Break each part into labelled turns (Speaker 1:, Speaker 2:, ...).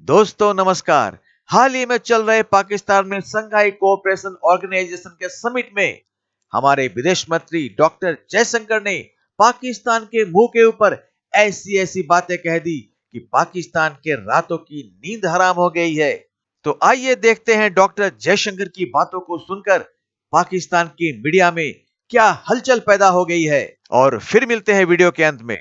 Speaker 1: दोस्तों नमस्कार। हाल ही में चल रहे पाकिस्तान में संघाई कोऑपरेशन ऑर्गेनाइजेशन के समिट में हमारे विदेश मंत्री डॉक्टर जयशंकर ने पाकिस्तान के मुंह के ऊपर ऐसी ऐसी बातें कह दी कि पाकिस्तान के रातों की नींद हराम हो गई है। तो आइए देखते हैं डॉक्टर जयशंकर की बातों को सुनकर पाकिस्तान की मीडिया में क्या हलचल पैदा हो गई है, और फिर मिलते हैं वीडियो के अंत में।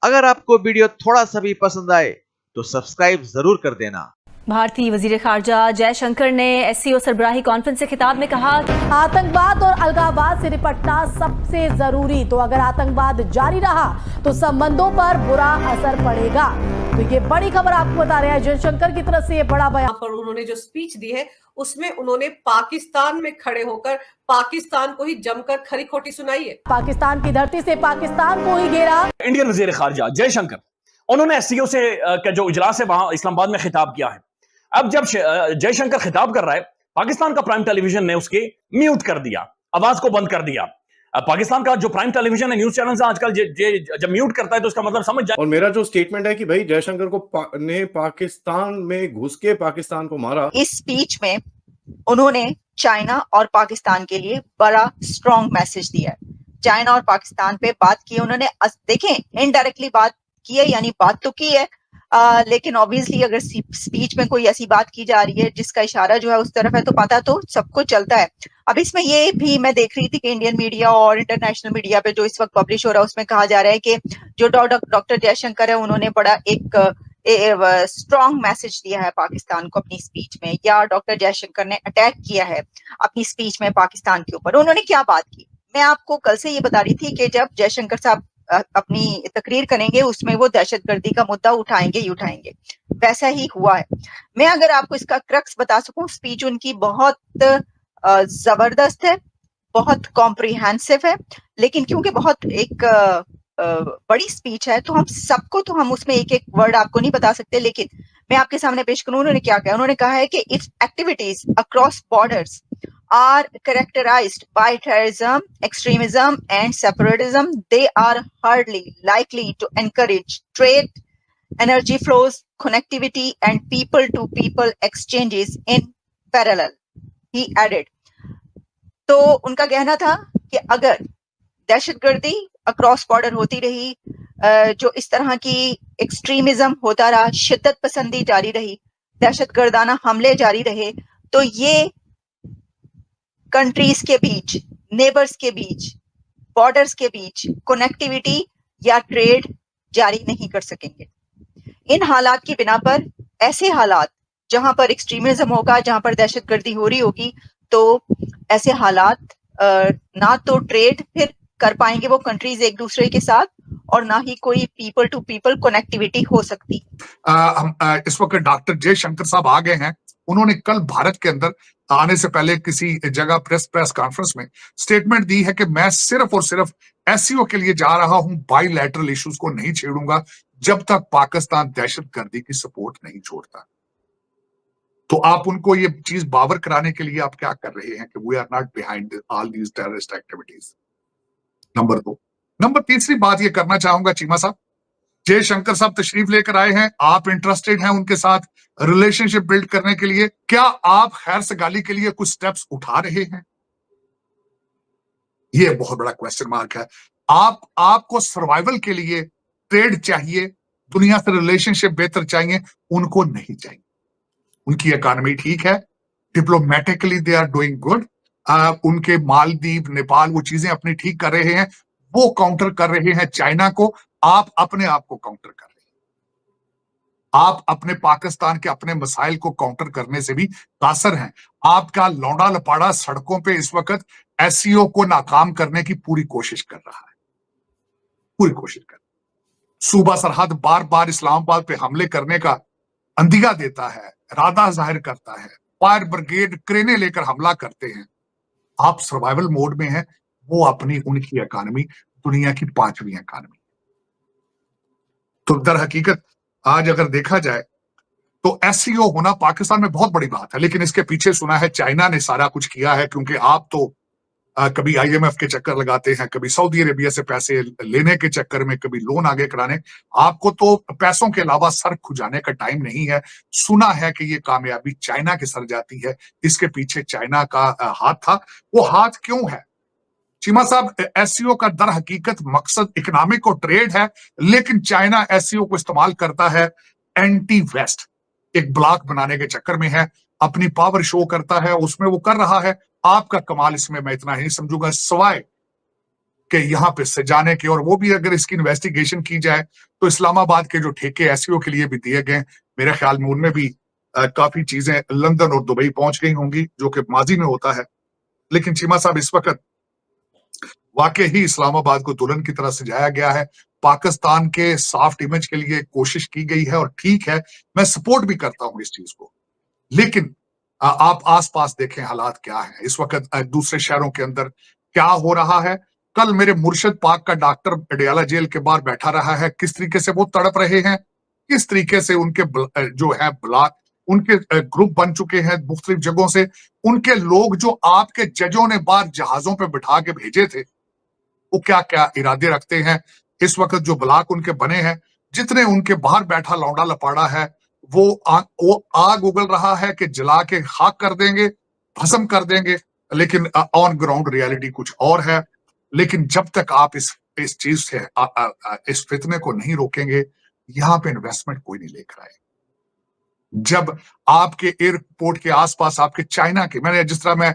Speaker 1: अगर आपको वीडियो थोड़ा सा भी पसंद आए तो सब्सक्राइब जरूर कर देना।
Speaker 2: भारतीय वजीर खारजा जयशंकर ने एससीओ सरबराही कॉन्फ्रेंस से खिताब में कहा,
Speaker 3: आतंकवाद और अलगाववाद से निपटना सबसे जरूरी। तो अगर आतंकवाद जारी रहा तो संबंधों पर बुरा असर पड़ेगा। तो ये बड़ी खबर आपको बता रहे हैं जयशंकर की तरफ से ये बड़ा बयान।
Speaker 4: पर उन्होंने जो स्पीच दी है उसमें उन्होंने पाकिस्तान में खड़े होकर पाकिस्तान को ही जमकर खरी खोटी सुनाई है।
Speaker 3: पाकिस्तान की धरती से पाकिस्तान को ही घेरा।
Speaker 5: इंडियन वजीर खारजा जयशंकर, उन्होंने एससीओ से का जो इजलास है वहां इस्लामाबाद में खिताब किया है। अब जब जयशंकर खिताब कर रहा है, पाकिस्तान का प्राइम टेलीविजन ने उसके म्यूट कर दिया, आवाज को बंद कर दिया। पाकिस्तान का जो प्राइम टेलीविजन है, न्यूज चैनल आजकल जब म्यूट करता है तो उसका मतलब समझ जाए।
Speaker 6: और मेरा जो स्टेटमेंट है कि भाई जयशंकर को ने पाकिस्तान में घुस के पाकिस्तान को मारा।
Speaker 7: इस स्पीच में उन्होंने चाइना और पाकिस्तान के लिए बड़ा स्ट्रॉन्ग मैसेज दिया है। चाइना और पाकिस्तान पे बात की उन्होंने, देखें इनडायरेक्टली बात की है, यानी बात तो की है, लेकिन ऑब्वियसली अगर स्पीच में कोई ऐसी बात की जा रही है जिसका इशारा जो है उस तरफ है तो पता तो सबको चलता है। अब इसमें ये भी मैं देख रही थी कि इंडियन मीडिया और इंटरनेशनल मीडिया पे जो इस वक्त पब्लिश हो रहा है उसमें कहा जा रहा है कि जो डॉक्टर जयशंकर है उन्होंने बड़ा एक स्ट्रॉन्ग मैसेज दिया है पाकिस्तान को अपनी स्पीच में, या डॉक्टर जयशंकर ने अटैक किया है अपनी स्पीच में पाकिस्तान के ऊपर। उन्होंने क्या बात की, मैं आपको कल से ये बता रही थी कि जब जयशंकर साहब अपनी तकरीर करेंगे उसमें वो दहशतगर्दी का मुद्दा उठाएंगे ही उठाएंगे, वैसा ही हुआ है। मैं अगर आपको इसका क्रक्स बता सकूं, स्पीच उनकी बहुत जबरदस्त है, बहुत कॉम्प्रिहेंसिव है, लेकिन क्योंकि बहुत एक बड़ी स्पीच है तो हम उसमें एक एक वर्ड आपको नहीं बता सकते, लेकिन मैं आपके सामने पेश करूं उन्होंने क्या कहा। उन्होंने कहा है कि if activities across borders are characterized by terrorism, extremism and separatism, they are hardly likely to encourage trade, energy flows, connectivity and people-to-people exchanges in parallel, he added. तो उनका कहना था कि अगर दहशतगर्दी अक्रॉस बॉर्डर होती रही, जो इस तरह की एक्सट्रीमिज्म होता रहा, शिद्दत पसंदी जारी रही, दहशतगर्दाना हमले जारी रहे, तो ये कंट्रीज के बीच, नेबर्स के बीच, बॉर्डर्स के बीच कनेक्टिविटी या ट्रेड जारी नहीं कर सकेंगे। इन हालात की बिना पर, ऐसे हालात जहां पर एक्सट्रीमिज्म होगा, जहां पर दहशतगर्दी हो रही होगी, तो ऐसे हालात ना तो ट्रेड फिर कर पाएंगे वो कंट्रीज एक दूसरे के साथ, और ना ही कोई पीपल टू पीपल कनेक्टिविटी हो सकती।
Speaker 8: इस वक्त डॉक्टर जयशंकर साहब आ गए हैं। उन्होंने कल भारत के अंदर आने से पहले किसी जगह प्रेस कॉन्फ्रेंस में स्टेटमेंट दी है कि मैं सिर्फ और सिर्फ एससीओ के लिए जा रहा हूं, बाइलैटरल इश्यूज को नहीं छेड़ूंगा जब तक पाकिस्तान दहशतगर्दी की सपोर्ट नहीं छोड़ता। तो आप उनको ये चीज बावर कराने के लिए आप क्या कर रहे हैं कि we are not behind all these terrorist activities. Number 2। Number तीसरी बात ये करना चाहूंगा, चीमा साहब, जयशंकर साहब तशरीफ लेकर आए हैं, आप इंटरेस्टेड हैं उनके साथ रिलेशनशिप बिल्ड करने के लिए, क्या आप खैर सगाली के लिए कुछ स्टेप्स उठा रहे हैं? ये बहुत बड़ा क्वेश्चन मार्क है। आपको सर्वाइवल के लिए ट्रेड चाहिए, दुनिया से रिलेशनशिप बेहतर चाहिए, उनको नहीं चाहिए। उनकी इकोनॉमी ठीक है, diplomatically they are doing good, उनके मालदीव, नेपाल वो चीजें अपनी ठीक कर रहे हैं, वो काउंटर कर रहे हैं चाइना को, आप अपने आप को काउंटर कर रहे हैं। आप अपने पाकिस्तान के अपने मसाइल को काउंटर करने से भी कासर हैं। आपका लौंडा लपाड़ा सड़कों पे इस वक्त एससीओ को नाकाम करने की पूरी कोशिश कर रहा है, पूरी कोशिश कर। सूबा सरहद बार बार इस्लामाबाद पे हमले करने का अंदिया देता है, इरादा जाहिर करता है, फायर ब्रिगेड क्रेने लेकर हमला करते हैं। आप सर्वाइवल मोड में हैं, वो अपनी उनकी इकोनॉमी दुनिया की 5वीं इकोनॉमी। तो दर हकीकत आज अगर देखा जाए तो एससीओ होना पाकिस्तान में बहुत बड़ी बात है, लेकिन इसके पीछे सुना है चाइना ने सारा कुछ किया है, क्योंकि आप तो कभी IMF के चक्कर लगाते हैं, कभी सऊदी अरेबिया से पैसे लेने के चक्कर में, कभी लोन आगे कराने। आपको तो पैसों के अलावा सर खुजाने का टाइम नहीं है। सुना है कि ये कामयाबी चाइना के सर जाती है, इसके पीछे चाइना का हाथ था। वो हाथ क्यों है? चीमा साहब, SCO का दर हकीकत मकसद इकोनॉमिक और ट्रेड है, लेकिन चाइना SCO को इस्तेमाल करता है एंटी वेस्ट, एक ब्लॉक बनाने के चक्कर में है, अपनी पावर शो करता है, उसमें वो कर रहा है। आपका कमाल इसमें मैं इतना ही समझूंगा, सवाए कि यहां पे सजाने के, और वो भी अगर इसकी इन्वेस्टिगेशन की जाए तो इस्लामाबाद के जो ठेके SCO के लिए भी दिए गए, मेरे ख्याल में उनमें भी काफी चीजें लंदन और दुबई पहुंच गई होंगी, जो कि माजी में होता है। लेकिन चीमा साहब, इस वक्त वाकई ही इस्लामाबाद को दुल्हन की तरह सजाया गया है। पाकिस्तान के सॉफ्ट इमेज के लिए कोशिश की गई है, और ठीक है, मैं सपोर्ट भी करता हूं इस चीज को। लेकिन आप आसपास देखें हालात क्या है इस वक्त, दूसरे शहरों के अंदर क्या हो रहा है। कल मेरे मुर्शिद पाक का डॉक्टर अडयाला जेल के बाहर बैठा रहा है, किस तरीके से वो तड़प रहे हैं, किस तरीके से उनके जो है ब्लॉक, उनके ग्रुप बन चुके हैं मुख्तलिफ जगहों से। उनके लोग जो आपके जजों ने बाहर जहाजों पर बिठा के भेजे थे, वो क्या क्या इरादे रखते हैं। इस वक्त जो ब्लॉक उनके बने हैं, जितने उनके बाहर बैठा लौंडा लपाड़ा है, वो आग उगल रहा है कि जला के खाक कर देंगे, भस्म कर देंगे। लेकिन ऑन ग्राउंड रियलिटी कुछ और है। लेकिन जब तक आप इस चीज से इस फितने को नहीं रोकेंगे, यहां पे इन्वेस्टमेंट कोई नहीं लेकर आए। जब आपके एयरपोर्ट के आसपास आपके चाइना के, मैंने जिस तरह मैं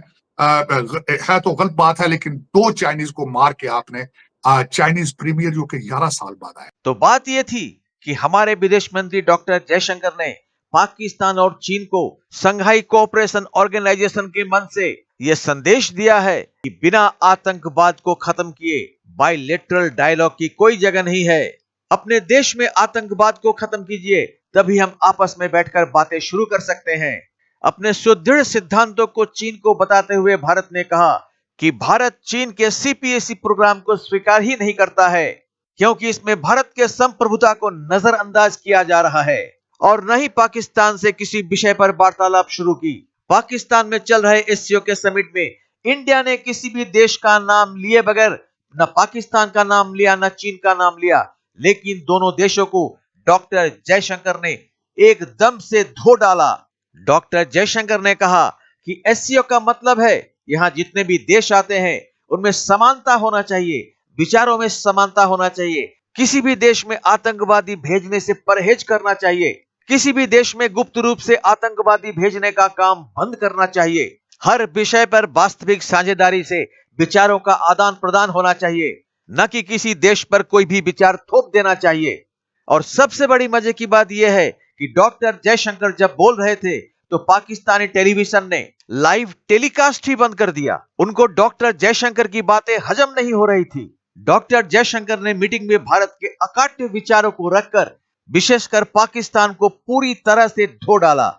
Speaker 8: है तो गलत बात है, लेकिन 2 चाइनीज को मार के आपने चाइनीज प्रीमियर जो कि 11 साल बाद आया।
Speaker 1: तो बात यह थी कि हमारे विदेश मंत्री डॉक्टर जयशंकर ने पाकिस्तान और चीन को संघाई कोऑपरेशन ऑर्गेनाइजेशन के मन से यह संदेश दिया है कि बिना आतंकवाद को खत्म किए बायलैटरल डायलॉग की कोई जगह नहीं है। अपने देश में आतंकवाद को खत्म कीजिए, तभी हम आपस में बैठकर बातें शुरू कर सकते हैं। अपने सुदृढ़ सिद्धांतों को चीन को बताते हुए भारत ने कहा कि भारत चीन के CPEC प्रोग्राम को स्वीकार ही नहीं करता है, क्योंकि इसमें भारत के संप्रभुता को नजरअंदाज किया जा रहा है, और न ही पाकिस्तान से किसी विषय पर वार्तालाप शुरू की। पाकिस्तान में चल रहे SCO के समिट में इंडिया ने किसी भी देश का नाम लिए बगैर न पाकिस्तान का नाम लिया, न चीन का नाम लिया, लेकिन दोनों देशों को डॉक्टर जयशंकर ने एकदम से धो डाला। डॉक्टर जयशंकर ने कहा कि SCO का मतलब है यहां जितने भी देश आते हैं उनमें समानता होना चाहिए, विचारों में समानता होना चाहिए, किसी भी देश में आतंकवादी भेजने से परहेज करना चाहिए, किसी भी देश में गुप्त रूप से आतंकवादी भेजने का काम बंद करना चाहिए, हर विषय पर वास्तविक साझेदारी से विचारों का आदान प्रदान होना चाहिए, न कि किसी देश पर कोई भी विचार थोप देना चाहिए। और सबसे बड़ी मजे की बात यह है कि डॉक्टर जयशंकर जब बोल रहे थे तो पाकिस्तानी टेलीविजन ने लाइव टेलीकास्ट ही बंद कर दिया। उनको डॉक्टर जयशंकर की बातें हजम नहीं हो रही थी। डॉक्टर जयशंकर ने मीटिंग में भारत के अकाट्य विचारों को रखकर विशेषकर पाकिस्तान को पूरी तरह से धो डाला,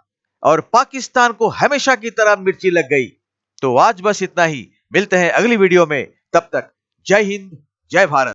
Speaker 1: और पाकिस्तान को हमेशा की तरह मिर्ची लग गई। तो आज बस इतना ही, मिलते हैं अगली वीडियो में, तब तक जय हिंद, जय भारत।